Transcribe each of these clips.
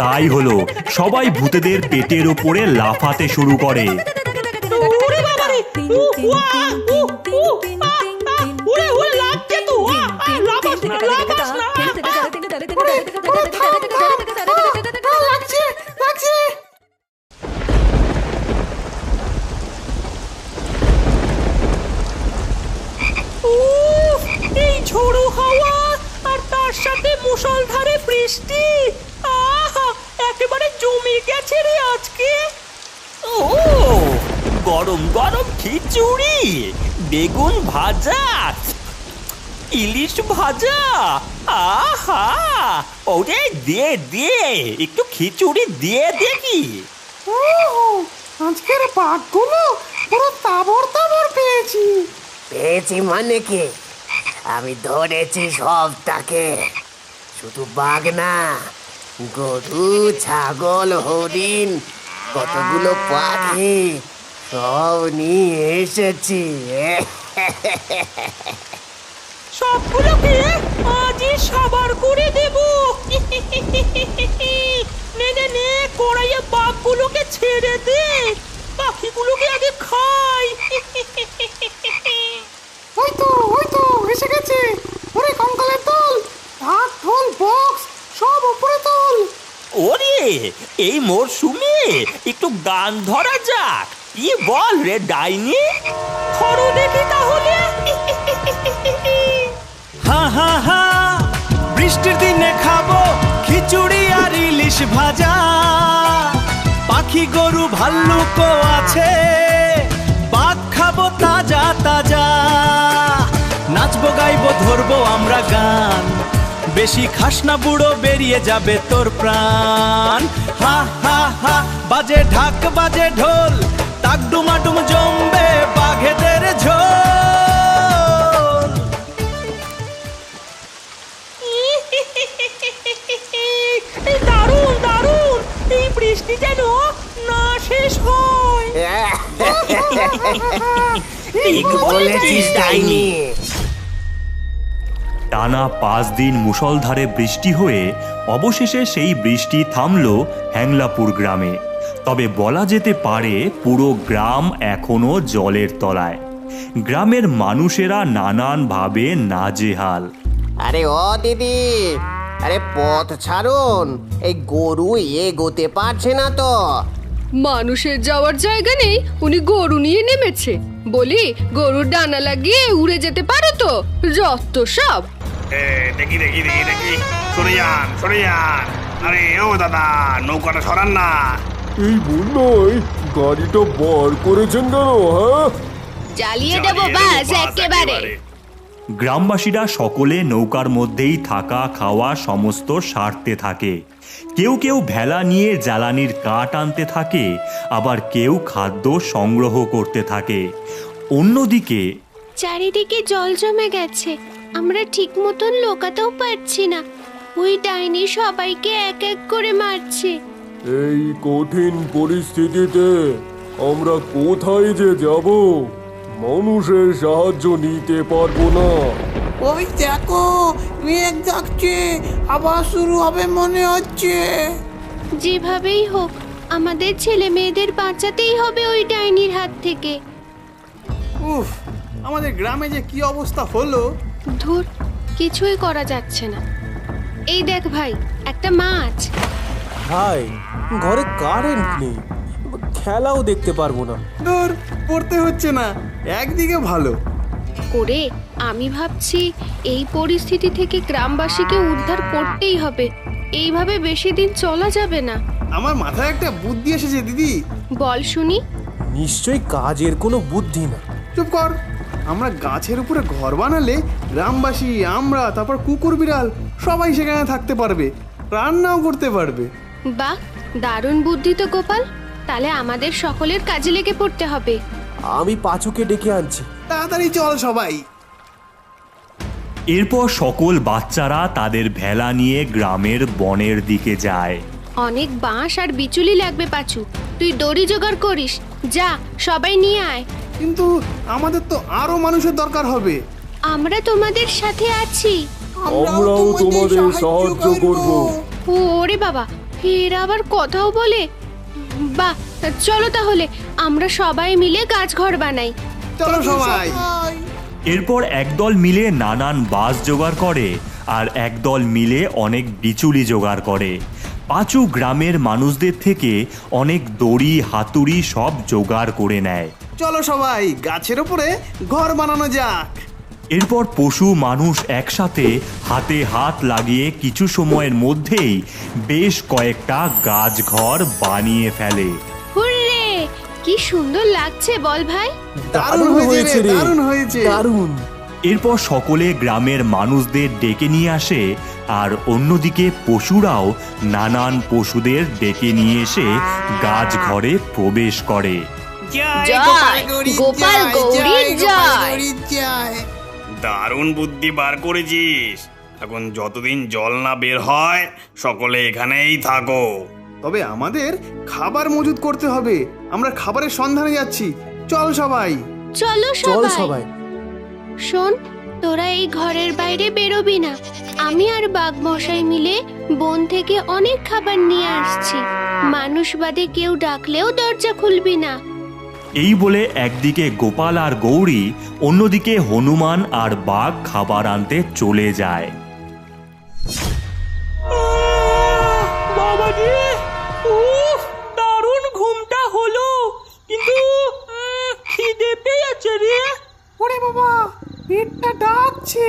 তাই হলো, সবাই ভূতেদের পেটের উপরে লাফাতে শুরু করে। এই ঝোড়ো হাওয়া আর তার সাথে মুষলধারে বৃষ্টি, আহা একেবারে জমে গেছে রে আজকে। ও গরম গরম খিচুড়ি, বেগুন ভাজা, ইলিশ ভাজা, আহা ওরে দে দে, একটু খিচুড়ি দিয়ে দেখি। আজকের পাকগুলো পুরো তাবর তাবর পেয়েছি। পেয়েছি মানে কি, আমি ধরেছি সবটাকে। শুধু বাঘ না, গরু, ছাগল, হরিণ, কতগুলো পাখি সব নিয়ে এসেছি। সবগুলোকে আজই সাবার করে দেব। নে নে নে, কড়াইয়ে বাঘগুলোকে ছেড়ে দে, পাখিগুলোকে আগে খাই। ওই তো এসে গেছে। ওরে কঙ্কালের দল, ঢাক ঢোল বক্স সব উপরে তোল। ওরে এই মরশুমে একটু গান ধরা যাক, কি বল রে ডাইনি? ধরো দেখি তাহলে। হা হা হা, বৃষ্টির দিনে খাবো খিচুড়ি আর ইলিশ ভাজা। পাখি গরু ভাল্লুকও আছে, বাঘ খাবো তাজা তাজা। নাচবো গাইবো ধরবো আমরা গান, বেশি খাস না বুড়ো বেরিয়ে যাবে তোর প্রাণ। হা হা হা, বাজে ঢাক বাজে ঢোল, টাক ডুমাডুম জমবে বাঘেদের ঝোল। দারুণ দারুণ, এই বৃষ্টি যেন না শেষ হয়। ঠিক বলেছিস ডাইনি। টানা 5 দিন মুষলধারে বৃষ্টি হয়ে অবশেষে সেই বৃষ্টি থামল হ্যাংলাপুর গ্রামে। তবে বলা যেতে পারে পুরো গ্রাম এখনো জলের তলায়। গ্রামের মানুষেরা নানানভাবে নাজেহাল। আরে ও দিদি, আরে পথ ছাড়ুন, এই গরু এগোতে পারছে না তো। মানুষের যাওয়ার জায়গা নেই, উনি গরু নিয়ে নেমেছে। বলি গরুর ডানা লাগিয়ে উড়ে যেতে পারো তো, যত সব। দেখি দেখি দেখি দেখি, সরে যান সরে যান। আরে ও দাদা, নৌকাটা সরান না। এই বন্যায় গাড়িটা বার করেছেন কেন? হ্যাঁ, জ্বালিয়ে দেবো বাস একেবারে। গ্রামবাসীরা সকলে নৌকার মধ্যেই থাকা খাওয়া সমস্ত সারতে থাকে। কেউ কেউ ভেলা নিয়ে জ্বালানির কাঠ আনতে থাকে, আবার কেউ খাদ্য সংগ্রহ করতে থাকে। অন্যদিকে চারিদিকে জল জমে গেছে, আমরা ঠিক মতন লোকাতেও পারছি না। ওই ডাইনি সবাইকে এক এক করে মারছে। এই কঠিন পরিস্থিতিতে আমরা কোথায় যে যাব? মানুষের সাহায্য নিতে পারবো না। ওই দেখো, মেঘ ডাকছে, আবার শুরু হবে মনে হচ্ছে। যেভাবেই হোক আমাদের ছেলে মেয়েদের বাঁচাতেই হবে ওই ডাইনির হাত থেকে। উফ, আমাদের গ্রামে যে কি অবস্থা হলো। ধুর, কিছুই করা যাচ্ছে না। এই দেখ ভাই, একটা মাছ। ভাই, ঘরে কারেন্ট নেই, খেলাও দেখতে পারবো না। দূর, পড়তে হচ্ছে না, একদিকে ভালো। করে আমি ভাবছি এই পরিস্থিতি থেকে গ্রামবাসীকে উদ্ধার করতেই হবে। এইভাবে বেশি দিন চলা যাবে না। আমার মাথায় একটা বুদ্ধি এসেছে দিদি। বল শুনি। নিশ্চয়ই কাজের কোনো বুদ্ধি না। চুপ কর। আমরা গাছের উপরে ঘর বানালে গ্রামবাসী, আমরা, তারপর কুকুর বিড়াল সবাই সেখানে থাকতে পারবে, রান্নাও করতে পারবে। বাহ, দারুণ বুদ্ধি তো গোপাল। তাহলে আমাদের সকলের কাজে লেগে পড়তে হবে। আমি পাঁচুকে ডেকে আনছি। তাড়াতাড়ি চল সবাই। এরপর সকল বাচ্চারা তাদের ভেলা নিয়ে গ্রামের বনের দিকে যায়। অনেক বাঁশ আর বিচুলি লাগবে পাঁচু, তুই দড়ি জোগাড় করিস। যা, সবাই নিয়ে আয়। কিন্তু আমাদের তো আরো মানুষের দরকার হবে। আমরা তোমাদের সাথে আছি। আমরাও তোমাদের সাহায্য করব। ওরে বাবা, এরা আবার কথাও বলে। বাহ, চলো তাহলে আমরা সবাই মিলে গাছঘর বানাই। চলো সবাই। এরপর একদল মিলে নানান বাঁশ জোগাড় করে আর একদল মিলে অনেক বিচুলি জোগাড় করে। পাঁচু গ্রামের মানুষদের থেকে অনেক দড়ি হাতুড়ি সব জোগাড় করে নেয়। চলো সবাই গাছের উপরে ঘর বানানো যাক। এরপর পশু মানুষ একসাথে হাতে হাত লাগিয়ে কিছু সময়ের মধ্যেই বেশ কয়েকটা গাছঘর বানিয়ে ফেলে। হুররে, কি সুন্দর লাগছে বল ভাই। দারুণ হয়েছে রে, দারুণ হয়েছে। এরপর সকলে গ্রামের মানুষদের ডেকে নিয়ে আসে আর অন্যদিকে পশুরাও নানান পশুদের ডেকে নিয়ে এসে গাছঘরে প্রবেশ করে। জয় গোপাল গৌরীর জয়। দারুণ বুদ্ধি বার করেছিস। এখন যতদিন জল না বের হয় সকলে এখানেই থাকো। তবে আমাদের খাবার মজুত করতে হবে, আমরা খাবারের সন্ধানে যাচ্ছি। চল সবাই। চলো সবাই। শোন, তোরা এই ঘরের বাইরে বেরোবি না। আমি আর বাঘ মশাই মিলে বন থেকে অনেক খাবার নিয়ে আসছি। মানুষ বাদে কেউ ডাকলেও দরজা খুলবি না। এই বলে একদিকে গোপাল আর গৌরী, অন্যদিকে হনুমান আর বাঘ খাবার আনতে চলে যায়। বাবা রে, দারুণ ঘুমটা হলো, কিন্তু খিদে পেয়েছে রে। ওরে বাবা, পেটটা ডাকছে,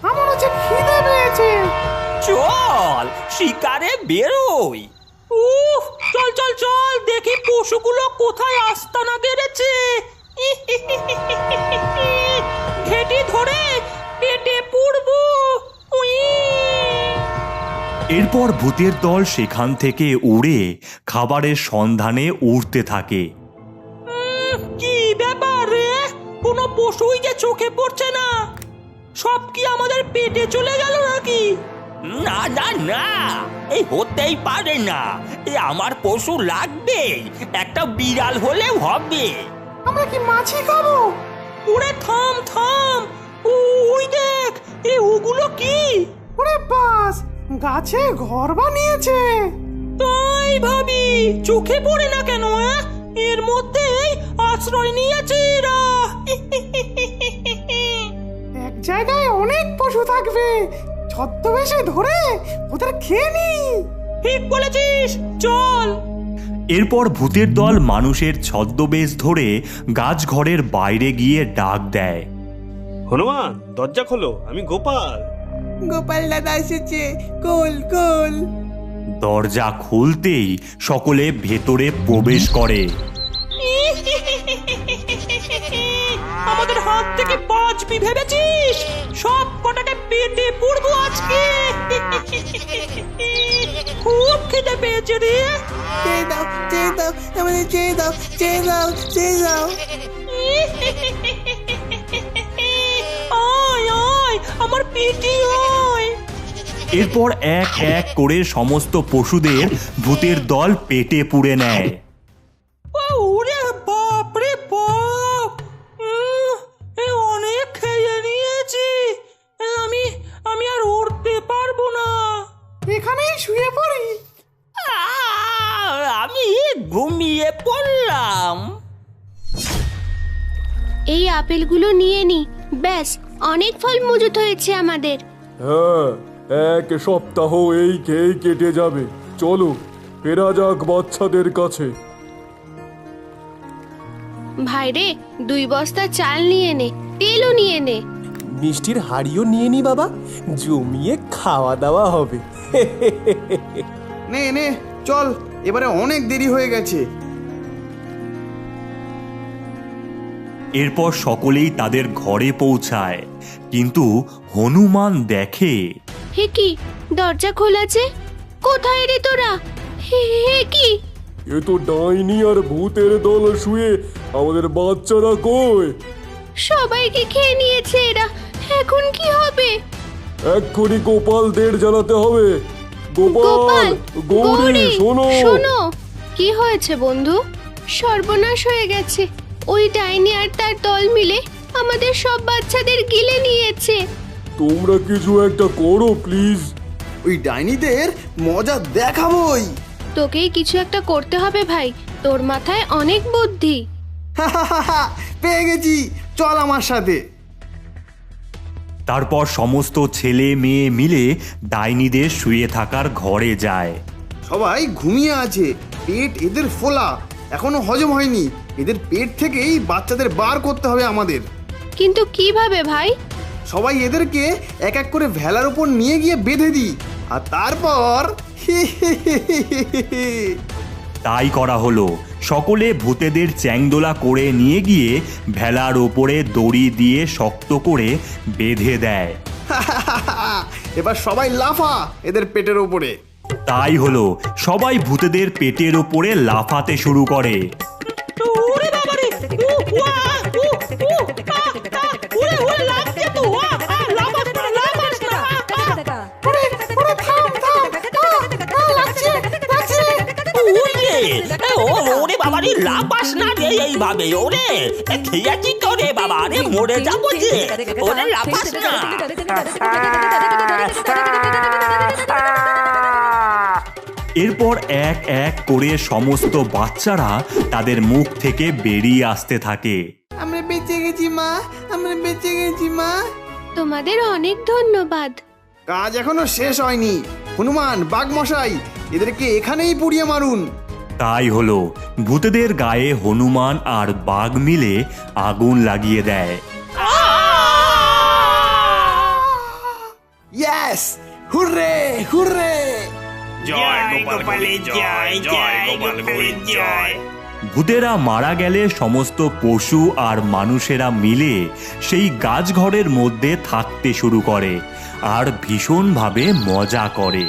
আমারও যে খিদে পেয়েছে। চল শিকারে বেরোই। চল চল চল, দেখি পশুগুলো কোথায় আস্তানা গেড়েছে। ঘেটি ধরে পেটে পুড়বো। এরপর ভূতের দল সেখান থেকে উড়ে খাবারের সন্ধানে উড়তে থাকে। কি ব্যাপার রে, কোনো পশুই যে চোখে পড়ছে না। সব কি আমাদের পেটে চলে গেল নাকি? না না না, এই হতেই পারে না। এই আমার পশু লাগবে, একটা বিড়াল হলেও হবে। আমরা কি মাছি খাবো? ওরে থাম থাম, ওই দেখ, ওগুলো কি? ওরে বাস, গাছে ঘর বানিয়েছে। তাই ভাবি, চোখে পড়ে না কেন? এর মধ্যেই আশ্রয় নিয়েছে এরা। এক জায়গায় অনেক পশু থাকবে, ছদ্মবেশে ধরে ওদের খেয়ে নি। ঠিক বলেছিস, চল। এরপর ভূতের দল মানুষের ছদ্মবেশ ধরে গাছঘরের বাইরে গিয়ে ডাক দেয়। হনুমান, দরজা খোলো, আমি গোপাল। গোপাল দাদা এসেছে, কোল কোল। দরজা খুলতেই সকলে ভেতরে প্রবেশ করে। আমাদের হাত থেকে বাঁচবি ভেবেছিস? সব কটাকে পেটে পুড়বো আজকে। খুব খিদে পেয়েছে রে। চেয়ে দাও, চেয়ে দাও, আমাদের চেয়ে দাও, চেয়ে দাও, চেয়ে দাও। আয় আয়, আমার পেটি আয়। এরপর এক এক করে সমস্ত পশুদের ভূতের দল পেটে পুড়ে নেয়। ওরে বাপ রে বাপ, অনেক খেয়ে নিয়েছি। আমি আর উঠতে পারবো না। এখানেই শুয়ে পড়ি। আমি ঘুমিয়ে পড়লাম। এই আপেলগুলো নিয়ে নি, ব্যাস অনেক ফল মজুত হয়েছে আমাদের। হ্যাঁ, এক সপ্তাহ এই খেয়ে কেটে যাবে। চলো ফেরা যাক বাচ্চাদের কাছে। ভাইরে, 2 বস্তা চাল নিয়ে নে, তেলও নিয়ে নে। মিষ্টির হাড়িও নিয়ে নি বাবা, জমিয়ে খাওয়া দাওয়া হবে। নে নে চল, এবারে অনেক দেরি হয়ে গেছে। এরপর সকলেই তাদের ঘরে পৌঁছায়, কিন্তু হনুমান দেখে। হে কি, দরজা খোলা আছে? কোথায় রে তোরা? হে কি? এ তো ডাইনি আর ভূতের দল শুয়ে, আমাদের বাচ্চারা কই? সবাইকে খেয়ে নিয়েছে এরা, এখন কি হবে? এক্ষুনি গোপালদের জানাতে হবে। গোপাল, গৌরী, শোনো। কি হয়েছে বন্ধু? সর্বনাশ হয়ে গেছে। ওই ডাইনি আর তার দল মিলে আমাদের সব বাচ্চাদের গিলে নিয়েছে। তোমরা কিছু একটা করো প্লিজ। ওই ডাইনিদের মজা দেখাবোই। তোকেই কিছু একটা করতে হবে ভাই, তোর মাথায় অনেক বুদ্ধি। পেয়ে গেছি, চল আমার সাথে। তারপর সমস্ত ছেলে মেয়ে মিলে ডাইনিদের শুয়ে থাকার ঘরে যায়। সবাই ঘুমিয়ে আছে, পেট এদের ফোলা, এখনো হজম হয়নি। এদের পেট থেকেই বাচ্চাদের বার করতে হবে আমাদের। কিন্তু কিভাবে ভাই? সবাই এদেরকে এক এক করে ভেলার উপর নিয়ে গিয়ে বেঁধে দিই, আর তারপর তাই করা হলো। সকলে ভূতেদের চ্যাংদোলা করে নিয়ে গিয়ে ভেলার ওপরে দড়ি দিয়ে শক্ত করে বেঁধে দেয়। এবার সবাই লাফা এদের পেটের ওপরে। তাই হলো, সবাই ভূতেদের পেটের ওপরে লাফাতে শুরু করে। ওরে বাবা রে, উ ওয়া উ উ আ আ ওরে ওরে লাগছে তো, লাফাস না লাফাস না। ওরে ওরে থাম থাম, লাগছে লাগছে। ওরে বাবা রে, লাপাস না রে এইভাবে। ওরে খেয়েছি তো রে বাবা, রে মরে যাবো যে। ওরে লাপাস না। এরপর এক এক করে সমস্ত বাচ্চারা তাদের মুখ থেকে বেরিয়ে আসতে থাকে। আমরা বেঁচে গেছি মা, আমরা বেঁচে গেছি মা। তোমাদের অনেক ধন্যবাদ। কাজ এখনো শেষ হয়নি। হনুমান, বাঘমশাই, এদেরকে এখানেই পুড়িয়ে মারুন। তাই হলো, ভূতেদের গায়ে হনুমান আর বাঘ মিলে আগুন লাগিয়ে দেয়। Yes, hurray hurray. জয় গোপাল জয়, জয় গোপাল জয়। ভূতেরা মারা গেলে সমস্ত পশু আর মানুষেরা মিলে সেই গাছঘরের মধ্যে থাকতে শুরু করে আর ভীষণভাবে মজা করে।